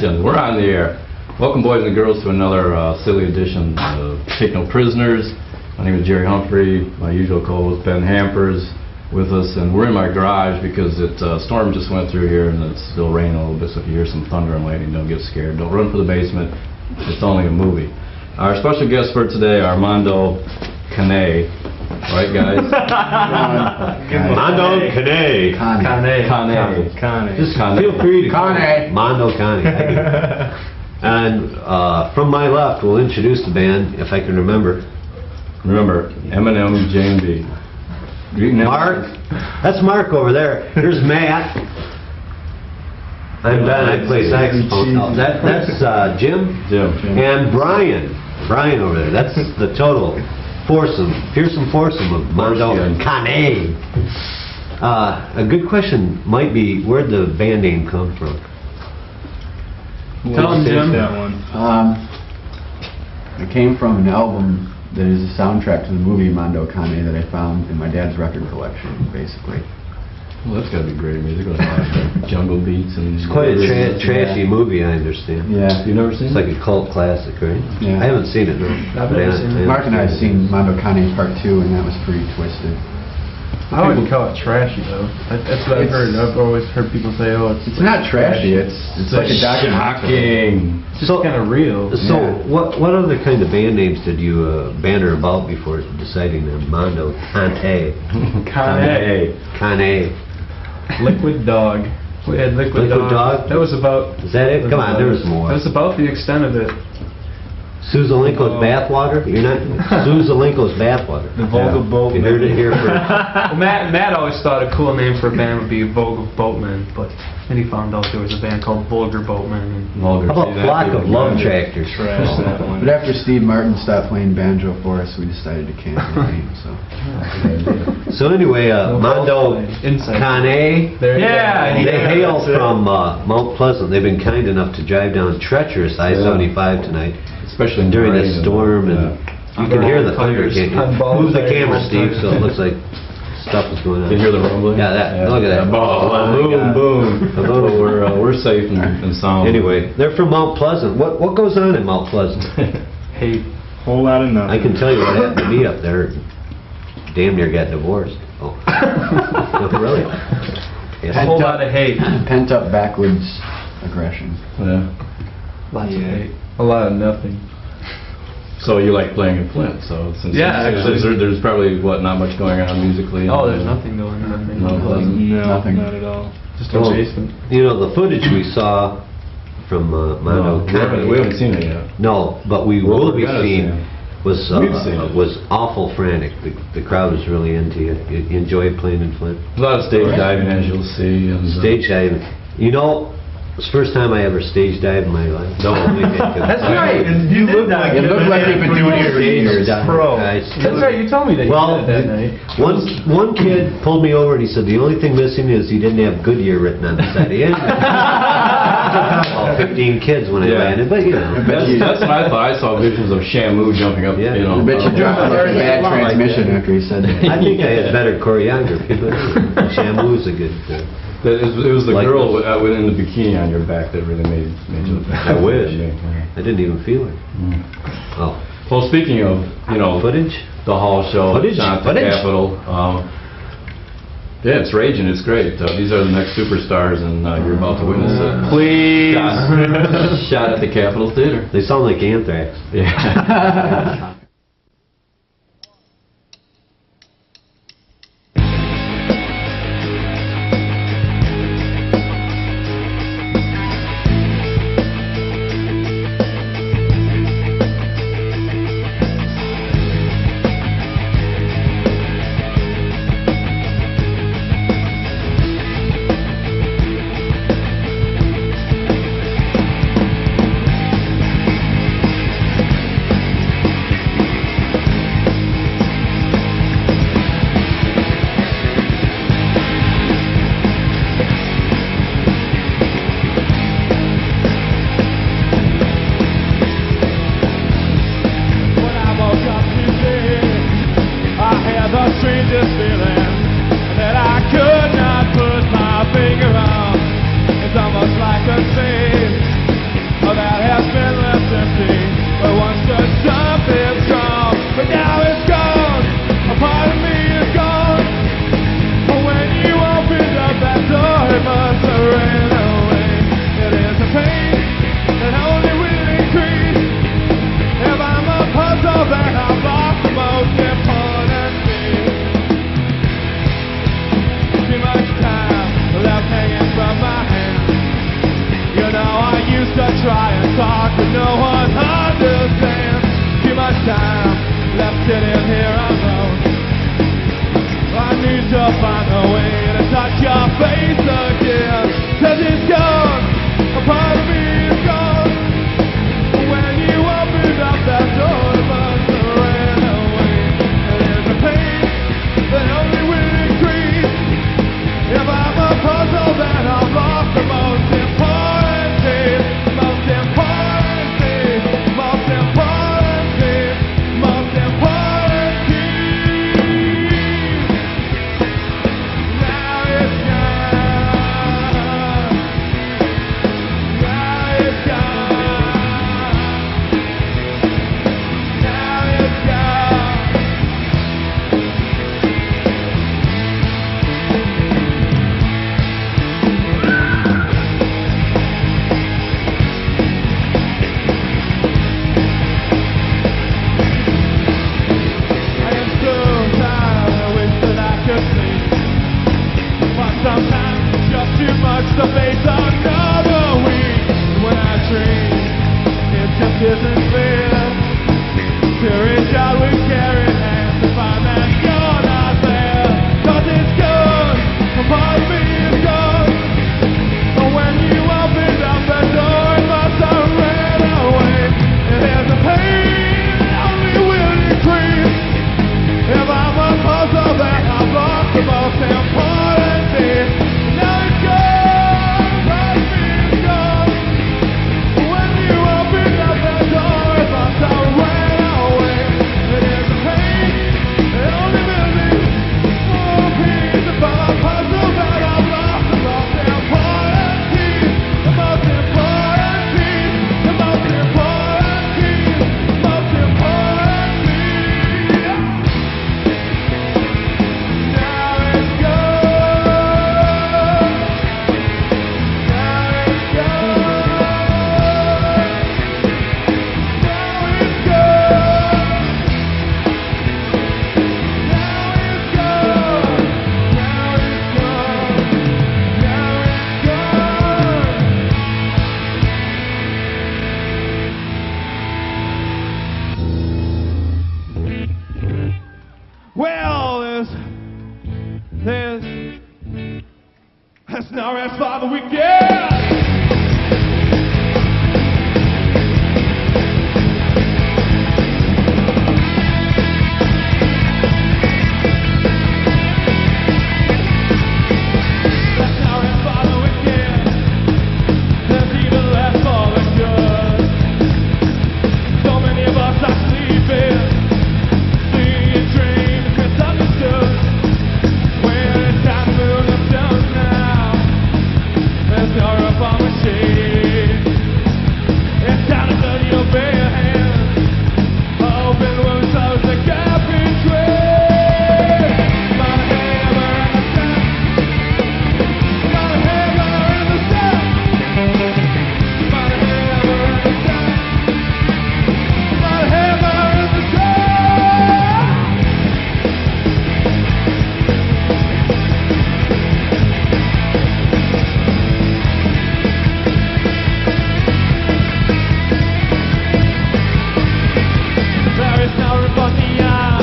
Action! We're on the air. Welcome, boys and girls, to another silly edition of Take No Prisoners. My name is Jerry Humphrey. My usual co-host Ben Hamper's with us, and we're in my garage because storm just went through here and it's still raining a little bit. So if you hear some thunder and lightning, don't get scared. Don't run for the basement. It's only a movie. Our special guests for today are Mondo, Kane. Right, guys? Mondo, Kane. Just Kane. Feel free to Mondo, Kane. And from my left, we'll introduce the band, if I can remember. Remember, Eminem, J&B. Mark. That's Mark over there. Here's Matt. I'm Ben. I play saxophone. That's Jim. And Brian. Brian over there. That's the total fearsome foursome of Mondo and Kane. A good question might be, where'd the band name come from? Tell him, Jim. That one. It came from an album that is a soundtrack to the movie Mondo Kane that I found in my dad's record collection, basically. Well, that's got to be great music. Like jungle beats and... It's quite a trashy movie, I understand. Yeah. You've never seen it? It's like a cult classic, right? Yeah. I haven't seen it, though. I've never seen it. Mark and I have seen Mondo Kane Part 2, and that was pretty twisted. I wouldn't call it trashy, though. That's what I've heard. I've always heard people say, oh, it's not trashy. It's like a documentary. It's just kind of real. So, what other kind of band names did you banter about before deciding on Mondo Kane? Kane. Liquid Dog. We had Liquid Dog. That was about... Is that it? Come on, there was more. That's about the extent of it. Suzalenko's bathwater? You're not... Suzalenko's bathwater. The Volga Boatman. You heard it here first. Well, Matt always thought a cool name for a band would be Volga Boatman, but then he found out there was a band called Vulgar Boatman. How about Flock of Love Tractors? But after Steve Martin stopped playing banjo for us, we decided to cancel the name. So anyway, Mondo Kane, they hail from Mount Pleasant. They've been kind enough to drive down treacherous I-75 tonight. Especially during this storm, and you can hear the thunder. Move the camera, Steve, so it looks like stuff is going on. Can you hear the rumbling? Yeah, look at that. Boom, boom. So we're safe and sound. Anyway, they're from Mount Pleasant. What goes on in Mount Pleasant? Hate. Whole lot of nothing. I can tell you what happened to me up there. Damn near got divorced. Oh, no, really? Yes. A whole lot of hate. Pent up backwoods aggression. Yeah. Lots of hate. A lot of nothing. So you like playing in Flint? So since actually, there's probably not much going on musically. Oh, there's nothing going on. No, nothing. Not at all. Just a basement. You know, the footage we saw from Mondo. We haven't seen it yet. No, but we will be seeing. Was awful frantic. The crowd was really into you. You enjoyed playing in Flint. A lot of stage diving, as you'll see. And, stage diving. You know, it's the first time I ever stage dived in my life. No, that's right. You look like you've been doing it for years. Pro. That's right. You told me that. You did that night. One kid pulled me over and he said the only thing missing is he didn't have Goodyear written on the side. He had 15 kids when I landed, but you know. That's what I thought. I saw visions of Shamu jumping up. Yeah. You know. I bet you dropped a bad transmission after he said that. I think I had better choreography, but Shamu's a good. It was the girl in the bikini on your back that really made you look I wish. I didn't even feel it. Oh. Well, speaking of, footage? The Hall Show, shot at the Capitol. Yeah, it's raging. It's great. These are the next superstars, and you're about to witness it. Please. Shot at the Capitol Theater. They sound like Anthrax. Yeah. time left sitting here alone. I need to find a way to touch your face again. 'Cause it's gone, a part of me is gone. When you opened up that door, it must have ran away. And there's a pain that only will increase. If I'm a puzzle, then I've lost the most important piece. Most important piece. Most important piece. Most important piece. Now it's gone. Now it's gone. Now it's gone. I am so tired, I wish that I could sleep. But sometimes it's just too much to face another week. When I dream, it just isn't fair to reach out with carried hands to find that you're not there. 'Cause it's gone, a part of me is gone. But when you opened up the door, it must have ran away. And there's a pain that only will increase. If I'm a puzzle, then I've lost the most important piece. Now it's gone, part of me is gone. When you opened up the door, it must have ran away. And there's a pain that only will be more piece. If I'm a puzzle, then I've lost the most important piece. The most important piece. The most important piece. Most important piece. Now it's gone. Now it's gone. Now it's gone. Now it's gone. Now it's gone. Now it's gone. Well, there's no rest for the weekend. There's no rest for the wicked. There's even less for the good. So many of us are sleeping, seeing dreams misunderstood. When it's time to move the stones now, there's no room for machine. It's time to turn your bare hands. Open wounds, close the gap between. My hammer and the sand. My hammer and the sand. My hammer and the sand. My hammer and the sand. There is no room for neon.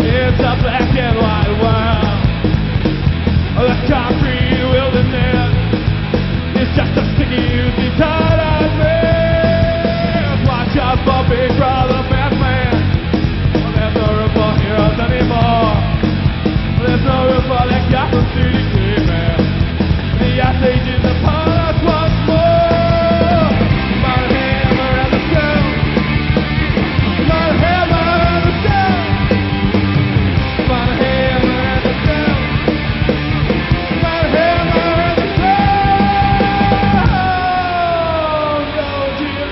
It's a black and white world. The concrete wilderness is just a sticky, usy, tired-eyed man. Watch out for Big Brother Batman. There's no room for heroes anymore. There's no room for that Gotham City man. The ice age is upon us once more. My hammer and the stone. My hammer and the stone. My hammer and the stone. My hammer and the stone. No, dear.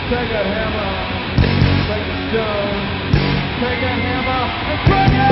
Take a hammer, take a stone, take a hammer and break it!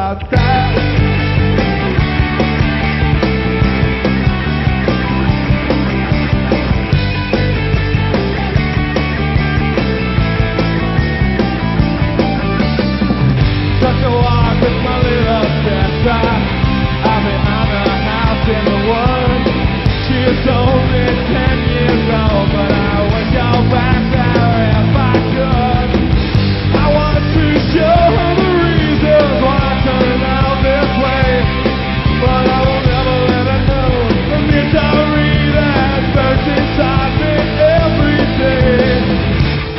about that. Took a walk with my little sister out behind the house in the woods. She was only 10 years old, but I would go back there if I could. I wanted to show her the reasons why I turned out this way, but I will never let her know the misery that burns inside me every day.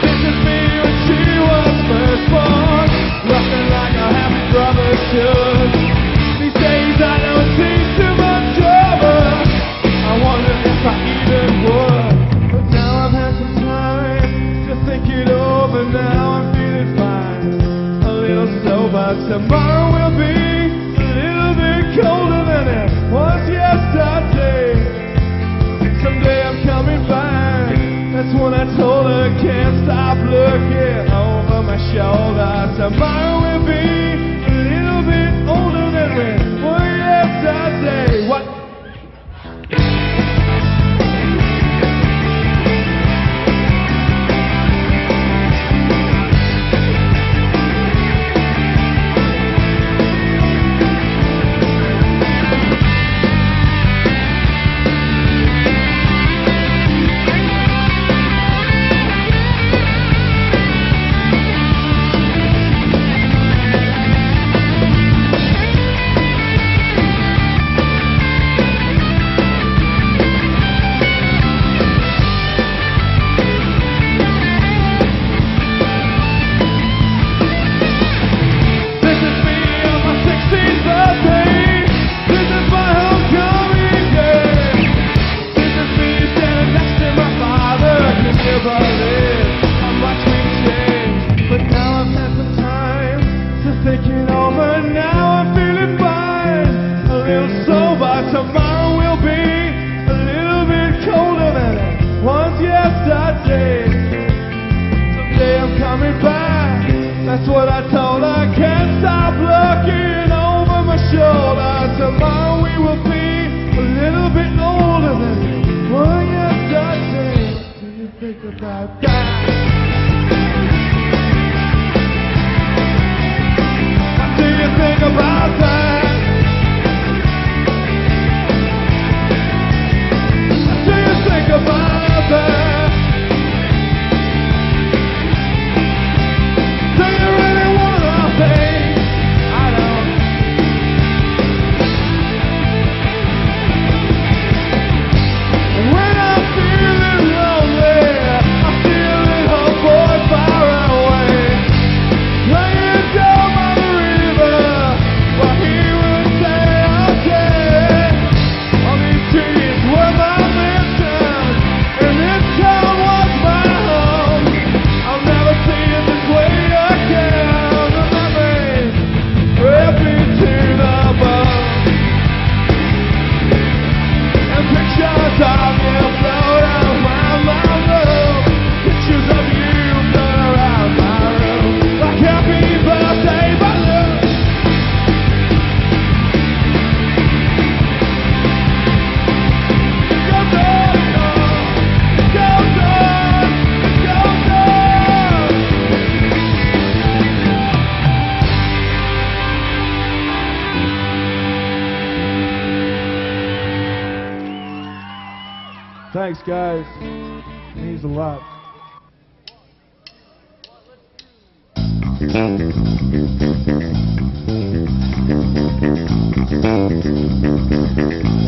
This is me when she was first born, looking like a happy brother should. These days I don't see too much of her. I wonder if I even would. But now I've had some time to think it over. Now I'm feeling fine, a little sober. Tomorrow will be a little bit colder than it was yesterday. Someday I'm coming back. That's when I told her, can't stop looking over my shoulder. Tomorrow will be a little bit older than we were yesterday. What? Thanks, guys. It means a lot.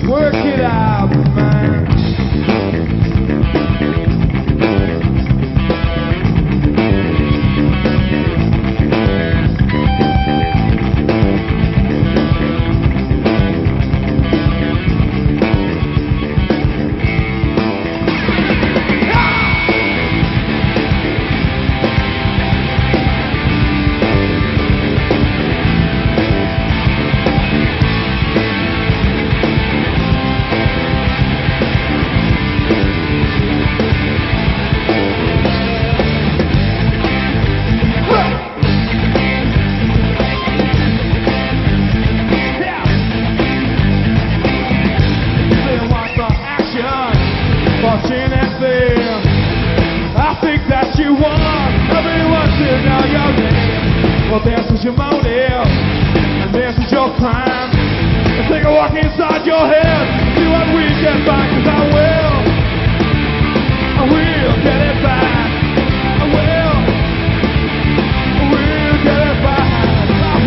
Work it out, man. Well, this is your motive, and this is your crime. And take a walk inside your head, see what we get back, 'cause I will get it back. I will get it back. I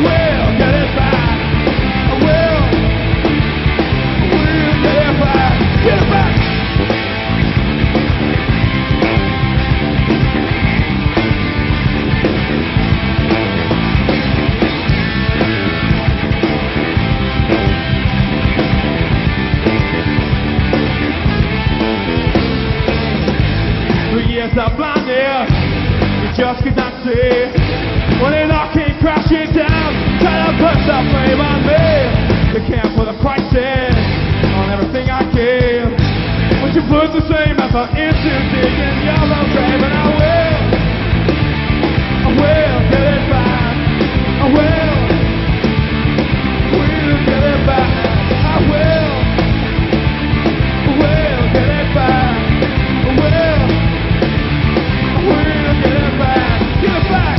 will get it back. I will get it back. Get it back. 3 years of blindness, you just could not see. When it all came crashing down, try to put the blame on me. You can't put a price in on everything I give, but you put the same effort into digging your own grave. And I will get it back. I will get it back. I will get it back. I will get it back. Get it back.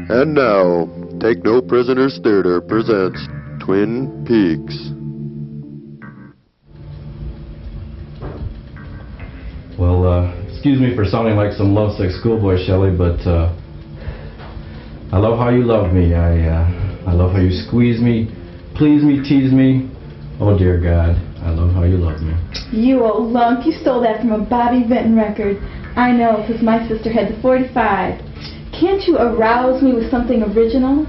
And now, Take No Prisoners Theater presents Twin Peaks. Well, excuse me for sounding like some lovesick schoolboy, Shelley, but I love how you love me. I love how you squeeze me, please me, tease me. Oh dear God, I love how you love me. You old lunk, you stole that from a Bobby Vinton record. I know, because my sister had the 45. Can't you arouse me with something original?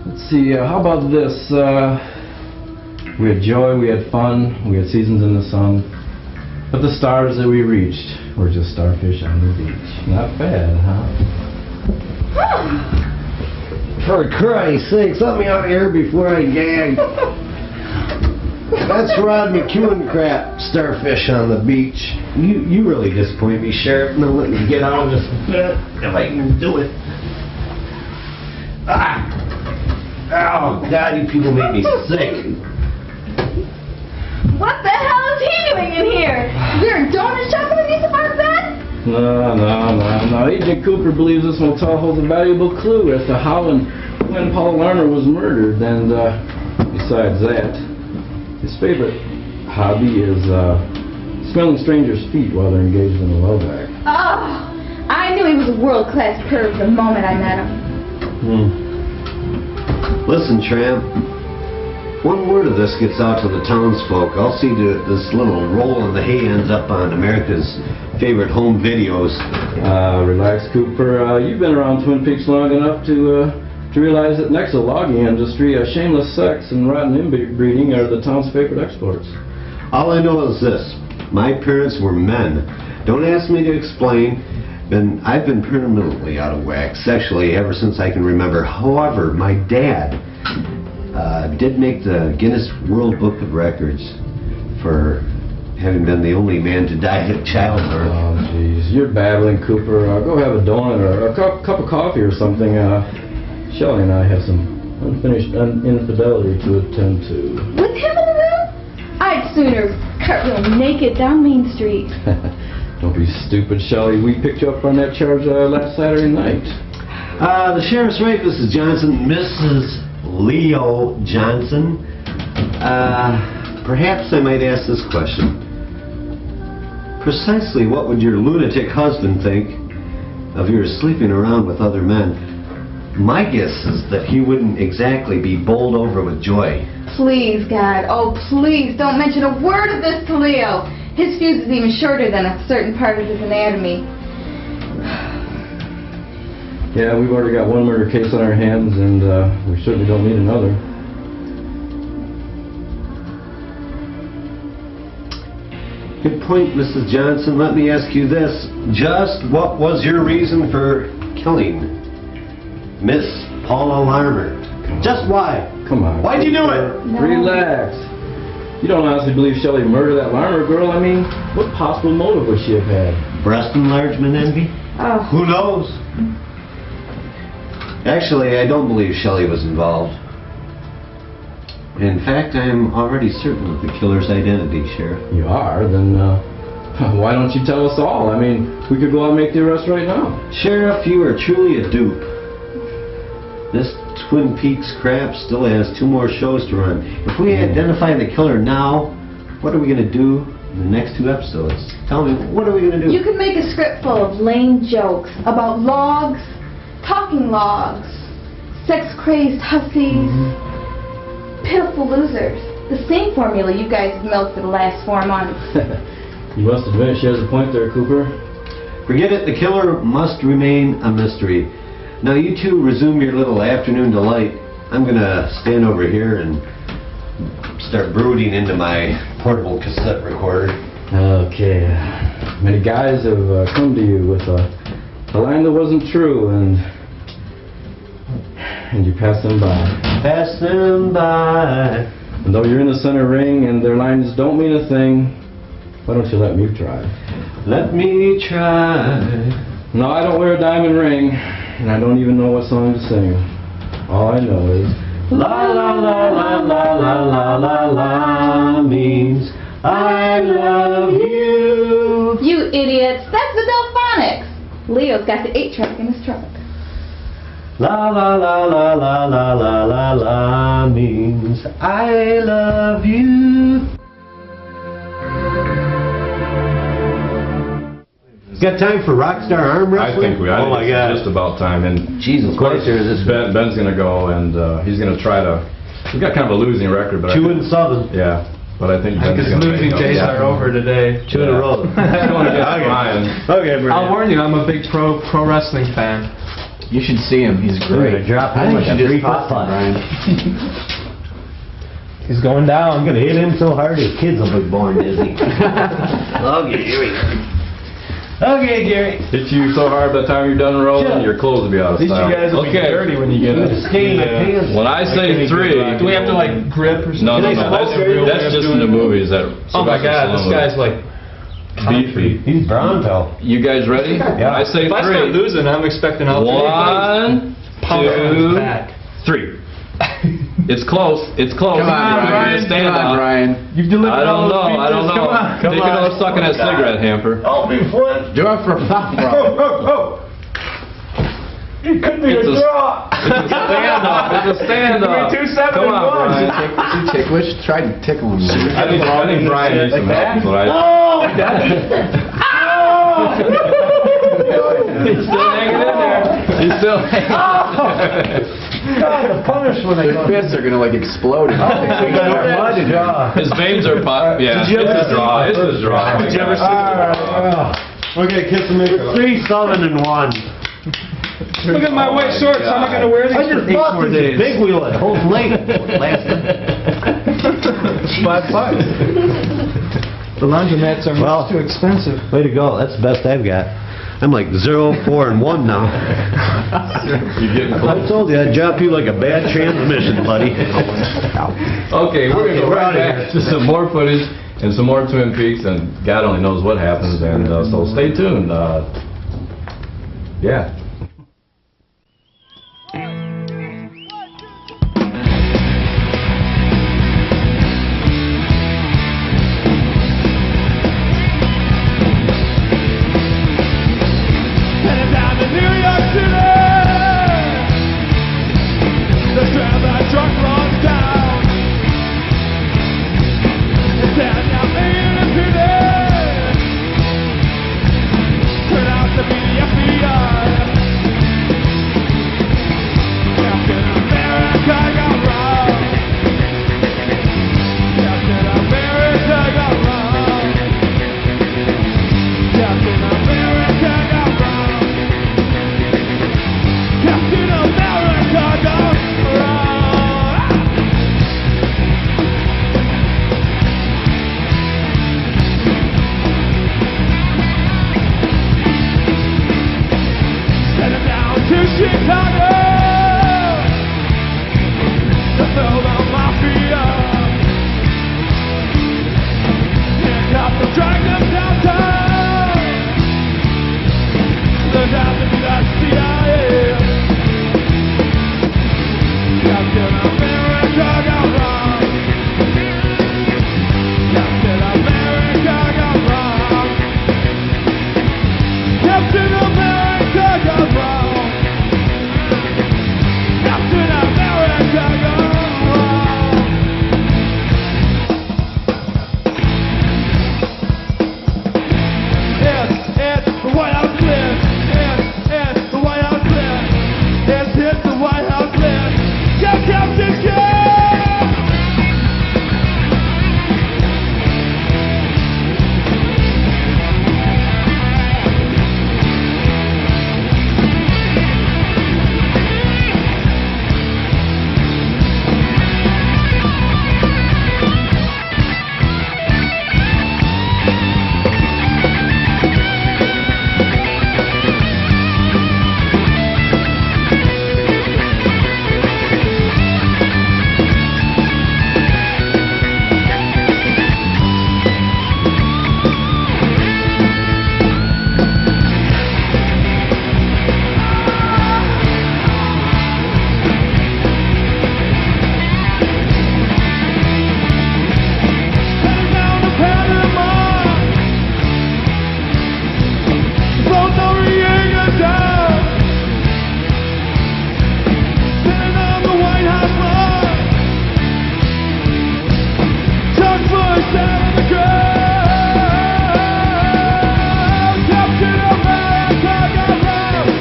Let's see, how about this? We had joy, we had fun, we had seasons in the sun, but the stars that we reached were just starfish on the beach. Not bad, huh? For Christ's sakes, let me out of here before I gag. That's Rod McEwen crap, starfish on the beach. You really disappoint me, Sheriff. Now let me get out of this bit if I can do it. Ah! Oh, God, you people make me sick. What the hell is he doing in here? Is there a donut shop underneath the bunk bed? No. Agent Cooper believes this motel holds a valuable clue as to how and when Paul Larner was murdered, and besides that, his favorite hobby is smelling strangers' feet while they're engaged in a love act. Oh, I knew he was a world-class perv the moment I met him. Listen, Tramp. One word of this gets out to the townsfolk. I'll see that this little roll in the hay ends up on America's favorite home videos. Relax, Cooper. You've been around Twin Peaks long enough to realize that next to the logging industry, shameless sex and rotten inbreeding are the town's favorite exports. All I know is this. My parents were men. Don't ask me to explain. I've been permanently out of whack sexually ever since I can remember. However, my dad did make the Guinness World Book of Records for having been the only man to die at childbirth. Oh, jeez. You're babbling, Cooper. Go have a donut or a cup of coffee or something. Shelley and I have some unfinished infidelity to attend to. With him in the room? I'd sooner cartwheel naked down Main Street. Don't be stupid, Shelley. We picked you up on that charge last Saturday night. The sheriff's right, Mrs. Johnson. Mrs. Leo Johnson. Perhaps I might ask this question. Precisely what would your lunatic husband think of your sleeping around with other men? My guess is that he wouldn't exactly be bowled over with joy. Please, God. Oh, please don't mention a word of this to Leo. His fuse is even shorter than a certain part of his anatomy. Yeah, we've already got one murder case on our hands, and we certainly don't need another. Good point, Mrs. Johnson. Let me ask you this. Just what was your reason for killing Miss Paula Larner? Just why? Come on. Why'd you do it? No. Relax. You don't honestly believe Shelley murdered that Larner girl? I mean, what possible motive would she have had? Breast enlargement envy? Oh. Who knows? Actually, I don't believe Shelley was involved. In fact, I am already certain of the killer's identity, Sheriff. You are? Then why don't you tell us all? I mean, we could go out and make the arrest right now. Sheriff, you are truly a dupe. This Twin Peaks crap still has 2 more shows to run. If we identify the killer now, what are we going to do in the next 2 episodes? Tell me, what are we going to do? You could make a script full of lame jokes about logs, talking logs, sex-crazed hussies, pitiful losers. The same formula you guys have milked for the last 4 months. You must admit she has a point there, Cooper. Forget it, the killer must remain a mystery. Now you two resume your little afternoon delight. I'm gonna stand over here and start brooding into my portable cassette recorder. Okay. Many guys have come to you with a line that wasn't true, and you pass them by. Pass them by. And though you're in the center ring and their lines don't mean a thing, why don't you let me try? Let me try. No, I don't wear a diamond ring, and I don't even know what song to sing. All I know is La la la la la la la la la means I love you. You idiots! That's the Delphonics! Leo's got the 8-track in his truck. La la la la la la la la la means I love you. Got time for Rockstar Arm Wrestling? I think it's just about time. And Jesus Christ, Ben's going to go, and he's going to try to... We've got kind of a losing record, but 2-7. Yeah, but I think Ben's Because going to... losing days are over today. 2 in a row. Okay, Brian. I'll warn you, I'm a big pro wrestling fan. You should see him. He's great. Drop him like a 3-foot Brian. He's going down. I'm going to hit him so hard his kids will be born dizzy. Okay, here we go. Okay, Gary. Hit you so hard by the time you're done rolling, your clothes will be out of At least style. you guys will be dirty when you get it. When I say 3... Do we have to like grip or something? No, that's just in the movies. Oh my God, this guy's like beefy. He's Bronto. You guys ready? Yeah. When I say 3. If I start losing, I'm expecting all 1, 2, 3. It's close. It's close. Come on, Brian. Stand Come on, up. Brian. You've delivered I don't know. all I don't those know. pizzas. Take another suck on that cigarette, Hamper. Help me, Flint. Do it for pop, bro. It could be a draw. It's a stand-up. It's a stand-up. 2, 7, Come on, Brian. Too ticklish. Try to tickle him. I think Brian needs some help. But Oh! He's still hanging in there. He's still hanging. God, the punishment I Their got. fists are gonna like explode. His veins are pop. Yeah, it's a draw. It's a draw. Did you ever see Okay, kiss the maker. 3, 7, and 1. Look at my white shorts. How am I going to wear these I for just 8 bought more this days? big wheel at Home Lake last night. $5. The laundromats are Well, too expensive. Way to go. That's the best I've got. I'm like 0, 4, and 1 now. You're getting I close. told you I'd drop you like a bad transmission, buddy. Okay, we're going to go right back to some more footage and some more Twin Peaks, and God only knows what happens, and so stay tuned. Yeah. Headed down to New York City. The strand that truck runs down. It's down now making a city. Turn out to be the FBI. Captain America got robbed. Captain America got robbed. Captain America got robbed. Captain America got robbed. Headed down to Chicago to fill the mafia. Handcuffed them, drag them downtown. Turned out to be the CIA. Captain America got robbed. Captain America got robbed. Captain America got robbed. Captain America got robbed. It's the White House list. It's the White House list. It's hit the White House list. Get Captain Kidd! Headed down to Panama. Float Noriega down. Sitting on the White House lawn. Chuck Bush out on the ground. Captain America got robbed.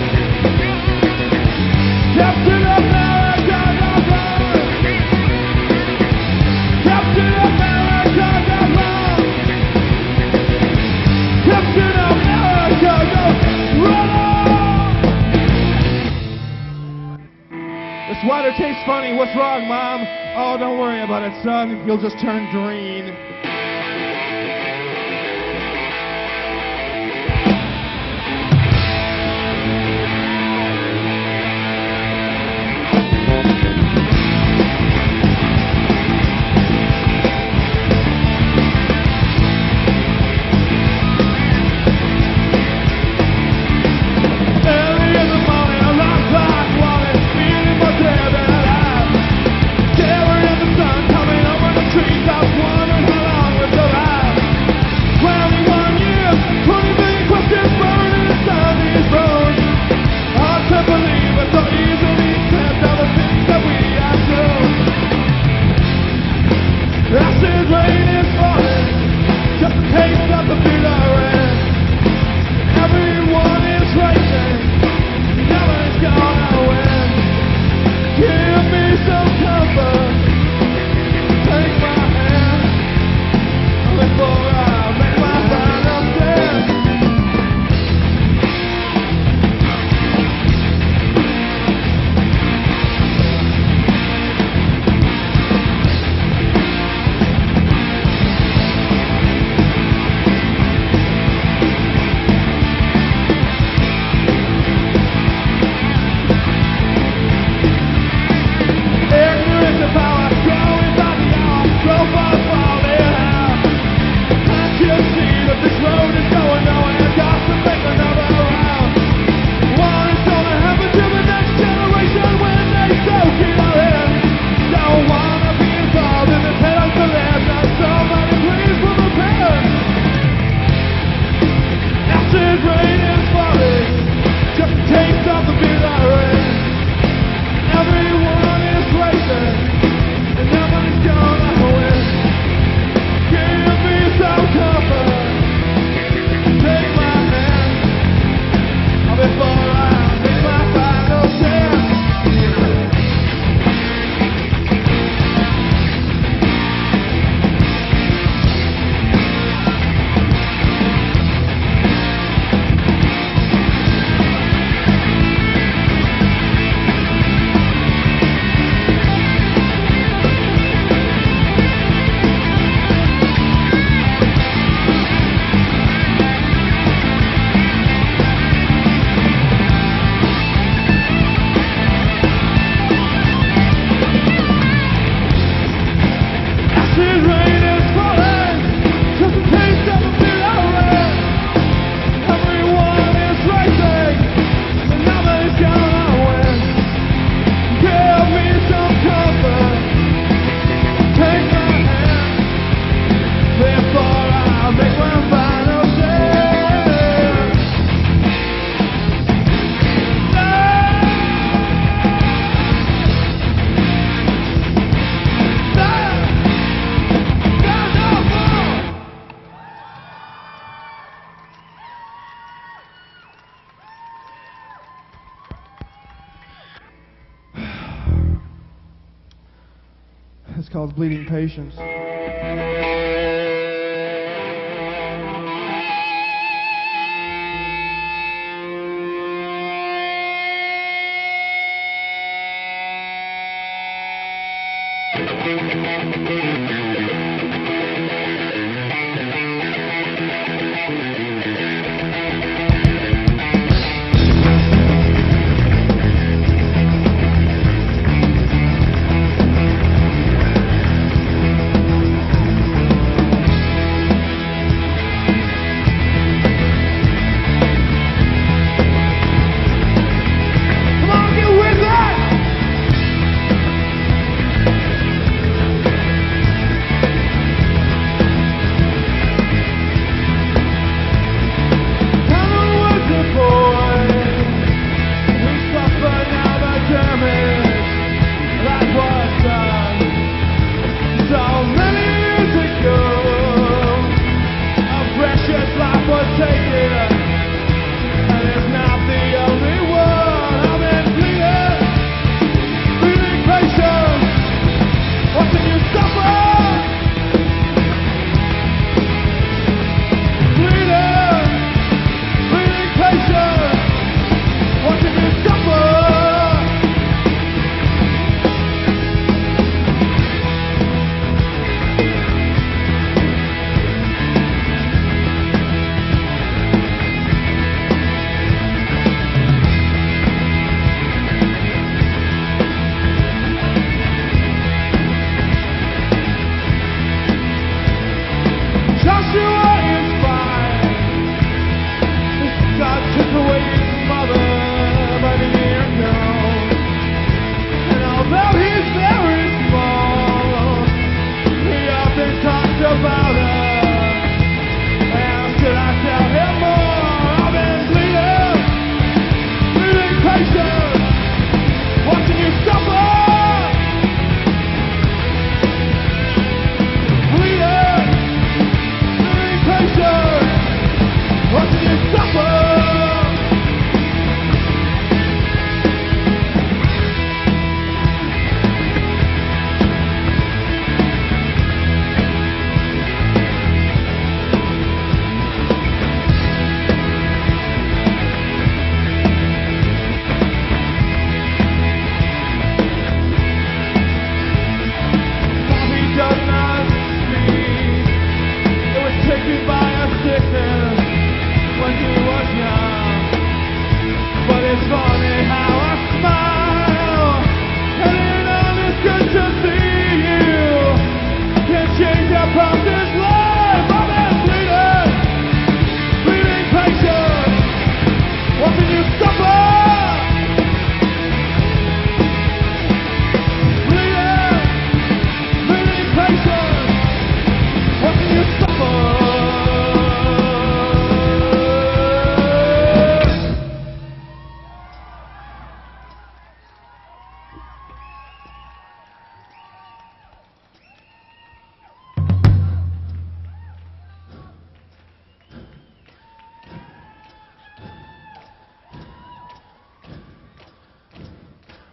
Captain America got robbed. Captain America got robbed. Captain America got robbed. This water tastes funny. What's wrong, Mom? Oh, don't worry about it, son. You'll just turn green. Early in the morning, a long black wallet, feeling more dead than alive. Tell is called Bleeding Patience.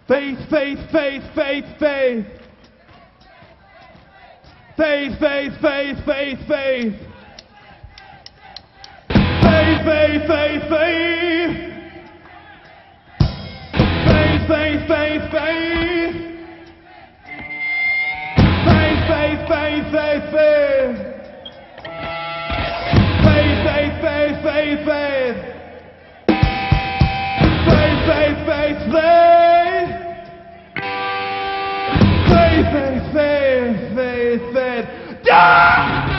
Faith, faith, faith, faith, faith. Faith, faith, faith, faith, faith. Faith, faith, faith, faith. Faith, faith, faith, faith. Faith, faith, faith, faith, faith. Faith, faith, faith, faith, faith. Faith, faith, faith, faith. Faith, faith, faith, faith, faith. Bye.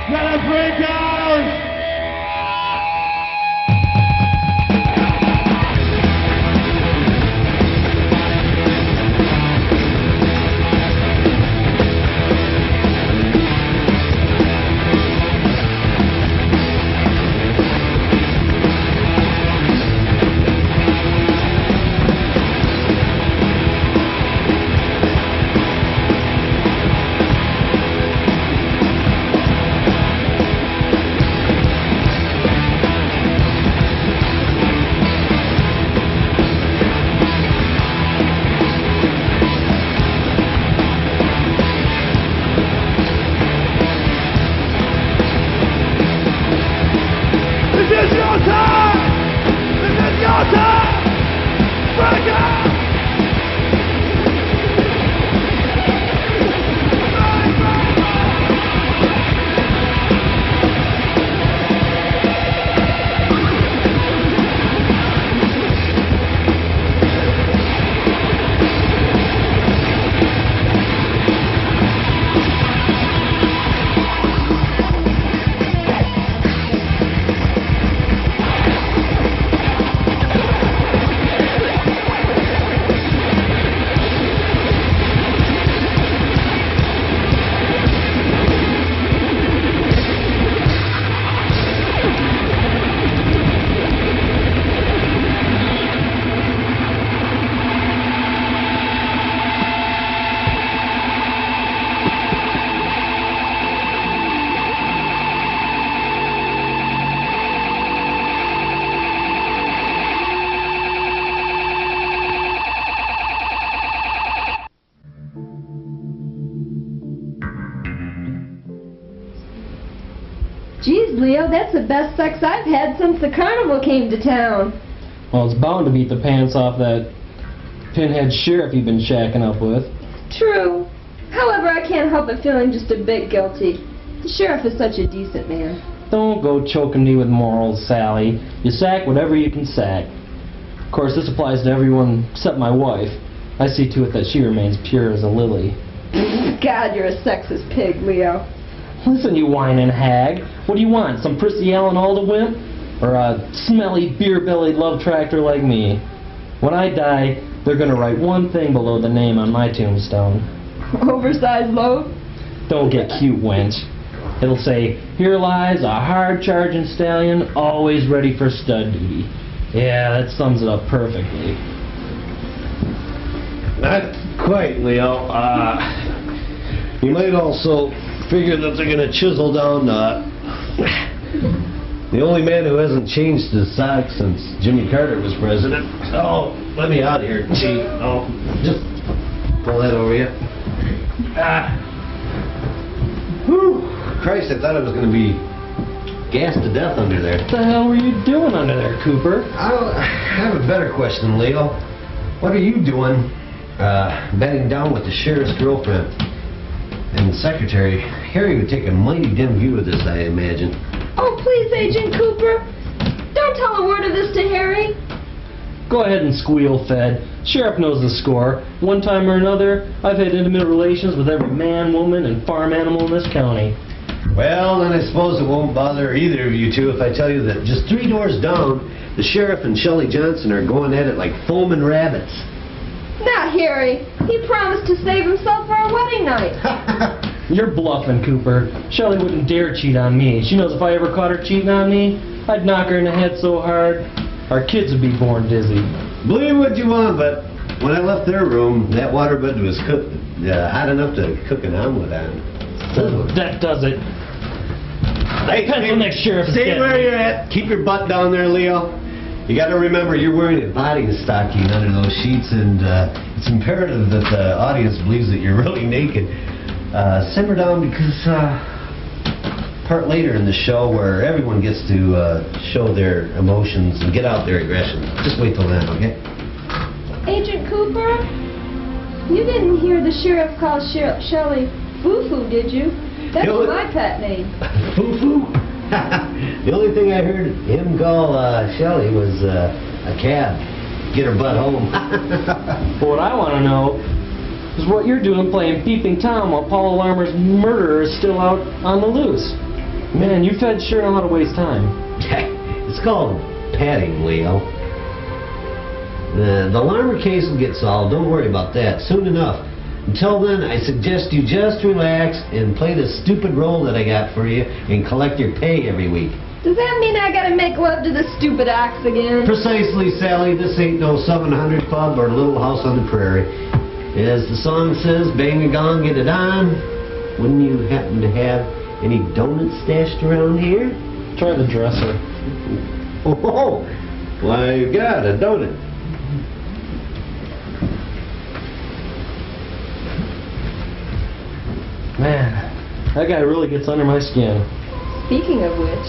Gonna break out! Geez, Leo, that's the best sex I've had since the carnival came to town. Well, it's bound to beat the pants off that pinhead sheriff you've been shacking up with. True. However, I can't help but feeling just a bit guilty. The sheriff is such a decent man. Don't go choking me with morals, Sally. You sack whatever you can sack. Of course, this applies to everyone except my wife. I see to it that she remains pure as a lily. God, you're a sexist pig, Leo. Listen, you whining hag. What do you want, some prissy Alan Alda wimp? Or a smelly, beer-bellied love tractor like me? When I die, they're gonna write one thing below the name on my tombstone. Oversized load? Don't get cute, wench. It'll say, here lies a hard-charging stallion, always ready for stud duty. Yeah, that sums it up perfectly. Not quite, Leo. You might also figure that they're going to chisel down the only man who hasn't changed his socks since Jimmy Carter was president. Oh, let me out of here, Chief. Oh, just pull that over you. Whew. Christ, I thought I was going to be gassed to death under there. What the hell were you doing under there, Cooper? I have a better question, Leo. What are you doing bedding down with the sheriff's girlfriend? And secretary, Harry would take a mighty dim view of this, I imagine. Oh, please, Agent Cooper. Don't tell a word of this to Harry. Go ahead and squeal, Fed. Sheriff knows the score. One time or another, I've had intimate relations with every man, woman, and farm animal in this county. Well, then I suppose it won't bother either of you two if I tell you that just 3 doors down, the sheriff and Shelley Johnson are going at it like foaming rabbits. Not Harry. He promised to save himself for our wedding night. You're bluffing, Cooper. Shelley wouldn't dare cheat on me. She knows if I ever caught her cheating on me, I'd knock her in the head so hard, our kids would be born dizzy. Believe what you want, but when I left their room, that waterbed was cooked, hot enough to cook an omelet on. That does it. Hey, next sheriff. Stay where you're at. Keep your butt down there, Leo. You got to remember you're wearing a body stocking under those sheets, and it's imperative that the audience believes that you're really naked. Simmer down, because part later in the show where everyone gets to show their emotions and get out their aggression. Just wait till then, okay? Agent Cooper, you didn't hear the sheriff call Shelley Foo-Foo, did you? That's my pet name. Foo-Foo? The only thing I heard him call Shelley was a cab. Get her butt home. But what I want to know is what you're doing playing Peeping Tom while Paul Alarmer's murderer is still out on the loose. Man, you fed sure know how to waste time. It's called padding, Leo. The Larmer case will get solved. Don't worry about that. Soon enough. Until then, I suggest you just relax and play the stupid role that I got for you and collect your pay every week. Does that mean I gotta make love to the stupid ox again? Precisely, Sally. This ain't no 700 Club or Little House on the Prairie. As the song says, bang a gong, get it on. Wouldn't you happen to have any donuts stashed around here? Try the dresser. Oh, well, you got a donut. Man, that guy really gets under my skin. Speaking of which...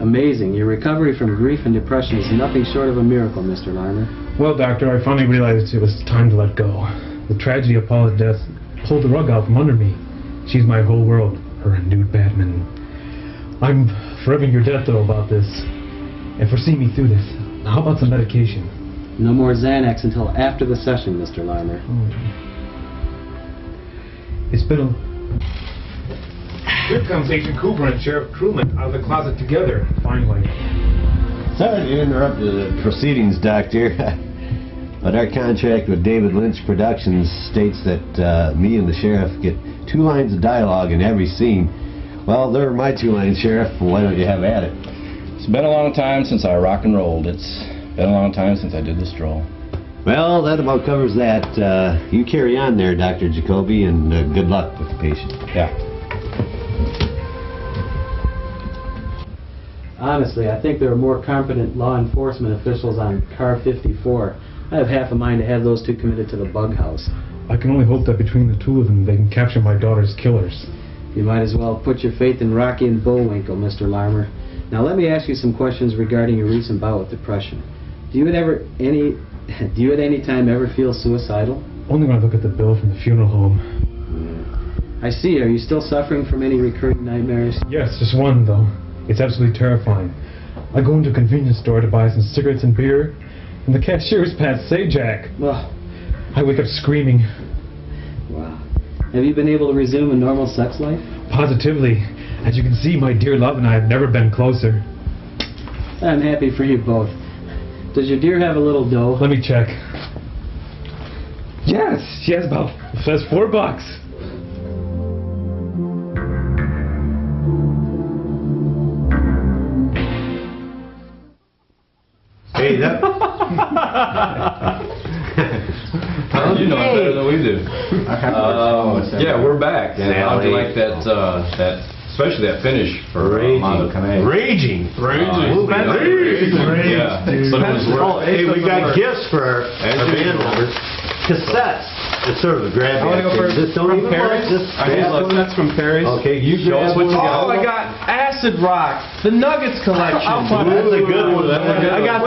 Amazing. Your recovery from grief and depression is nothing short of a miracle, Mr. Larmer. Well, Doctor, I finally realized it was time to let go. The tragedy of Paula's death pulled the rug out from under me. She's my whole world, her and Nude Batman. I'm forever in your debt, though, about this. And foresee me through this. Now, how about some medication? No more Xanax until after the session, Mr. Larmer. It's been a... Here comes Agent Cooper and Sheriff Truman out of the closet together, finally. Sorry to interrupt the proceedings, Doctor. But our contract with David Lynch Productions states that me and the sheriff get 2 lines of dialogue in every scene. Well, they're my 2 lines, Sheriff. Why don't you have at it? It's been a long time since I rock and rolled. It's been a long time since I did the stroll. Well, that about covers that. You carry on there, Dr. Jacoby, and good luck with the patient. Yeah. Honestly, I think there are more competent law enforcement officials on Car 54. I have half a mind to have those 2 committed to the bug house. I can only hope that between the 2 of them, they can capture my daughter's killers. You might as well put your faith in Rocky and Bullwinkle, Mr. Larmer. Now let me ask you some questions regarding your recent bout with depression. Do you at any time ever feel suicidal? Only when I look at the bill from the funeral home. I see. Are you still suffering from any recurring nightmares? Yes, just one, though. It's absolutely terrifying. I go into a convenience store to buy some cigarettes and beer, and the cashier's pants say Jack. Well, I wake up screaming. Wow. Have you been able to resume a normal sex life? Positively. As you can see, my dear love and I have never been closer. I'm happy for you both. Does your dear have a little dough? Let me check. Yes, she has $4. Hey, that... You know it better than we do. Yeah, we're back. And how'd you like that, especially that finish for Mondo Canay? Raging. Yeah. Hey, we got gifts for our band members. Cassettes. It's sort of a grab. I want to go first. From Paris. That's from Paris. Okay, you show us what you got. Oh, I got Acid Rock, the Nuggets collection. That's a good one. I got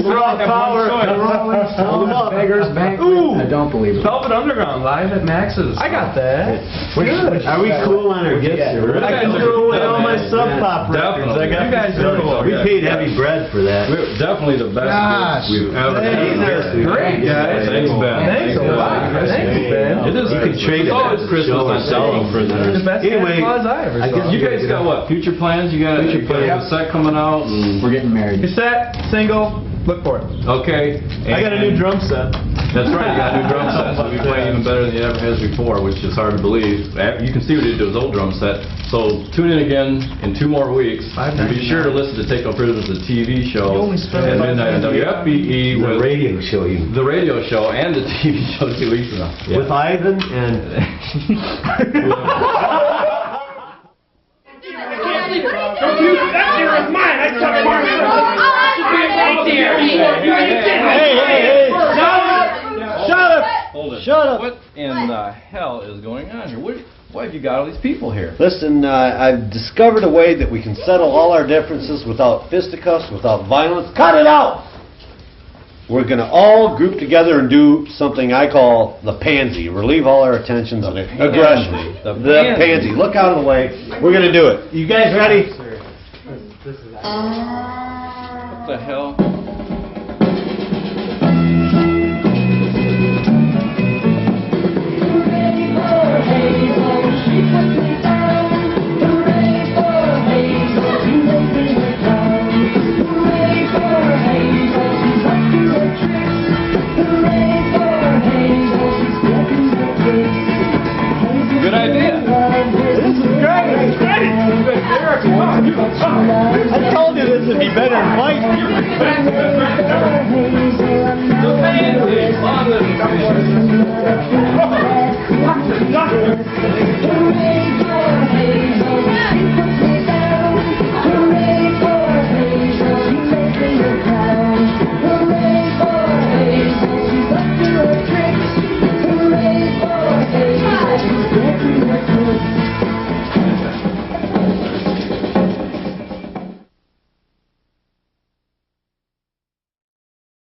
Raw Power. Beggars Bank. Ooh, I don't believe it. Velvet Underground live at Max's. I got that. Are we cool on our gifts here? You guys threw away all my Sub Pop records. I got you guys cool. We paid heavy bread for that. We're definitely the best gifts we've ever done. Great, guys. Thanks, Ben. Thanks a lot. Thank you, Ben. It is. You can trade it. It's Christmas on selling prisoners. The best Santa Claus I ever saw. You guys got what? Future plans? You got a set coming out? And We're getting married. Cassette, single, look for it. Okay. I got a new drum set. That's right, you got a new drum set. So we play even better than you ever has before, which is hard to believe. You can see what he did to his old drum set. So tune in again in 2 more weeks. And be sure to listen to Take No Prisoners, the TV show, at midnight on WFBE. The radio show. The radio show and the TV show 2 weeks from now. Yeah. With Ivan and... Hey! Shut up! What in the hell is going on here? Why have you got all these people here? Listen, I've discovered a way that we can settle all our differences without fisticuffs, without violence. Cut it out! We're going to all group together and do something I call the pansy. Relieve all our attentions on aggression. The pansy. Look out of the way. We're going to do it. You guys ready? What the hell? be better in fight.